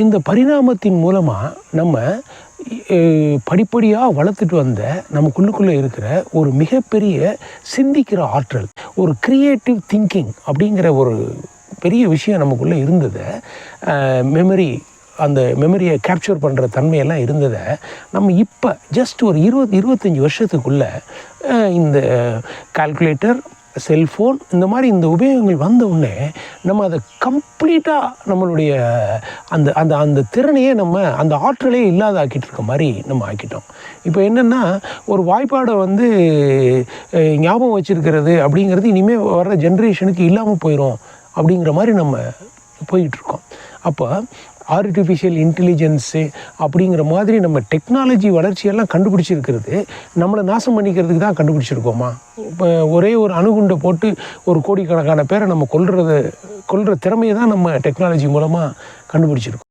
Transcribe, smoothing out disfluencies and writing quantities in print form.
இந்த பரிணாமத்தின் மூலமாக நம்ம படிப்படியாக வளர்த்துட்டு வந்த நமக்குள்ளுக்குள்ளே இருக்கிற ஒரு மிகப்பெரிய சிந்திக்கிற ஆற்றல், ஒரு க்ரியேட்டிவ் திங்கிங் அப்படிங்கிற ஒரு பெரிய விஷயம் நமக்குள்ளே இருந்ததை, மெமரி, அந்த மெமரியை கேப்சர் பண்ணுற தன்மையெல்லாம் இருந்ததை நம்ம இப்போ ஜஸ்ட் ஒரு 20-25 வருஷத்துக்குள்ளே இந்த கால்குலேட்டர், செல்ஃபோன், இந்த மாதிரி இந்த உபயோகங்கள் வந்த உடனே நம்ம அதை கம்ப்ளீட்டாக நம்மளுடைய அந்த அந்த அந்த திறனையே நம்ம அந்த ஆற்றலையே இல்லாத ஆக்கிட்டு இருக்க மாதிரி நம்ம ஆக்கிட்டோம். இப்போ என்னென்னா, ஒரு வாய்ப்பாடை ஞாபகம் வச்சுருக்கிறது அப்படிங்கிறது இனிமேல் வர்ற ஜென்ரேஷனுக்கு இல்லாமல் போயிடும் அப்படிங்கிற மாதிரி நம்ம போயிட்டுருக்கோம். அப்போ ஆர்டிஃபிஷியல் இன்டெலிஜென்ஸு அப்படிங்கிற மாதிரி நம்ம டெக்னாலஜி வளர்ச்சியெல்லாம் கண்டுபிடிச்சிருக்கிறது நம்மளை நாசம் பண்ணிக்கிறதுக்கு தான் கண்டுபிடிச்சிருக்கோமா? இப்போ ஒரே ஒரு அணுகுண்டை போட்டு ஒரு கோடிக்கணக்கான பேரை நம்ம கொல்கிற திறமையை தான் நம்ம டெக்னாலஜி மூலமாக கண்டுபிடிச்சிருக்கோம்.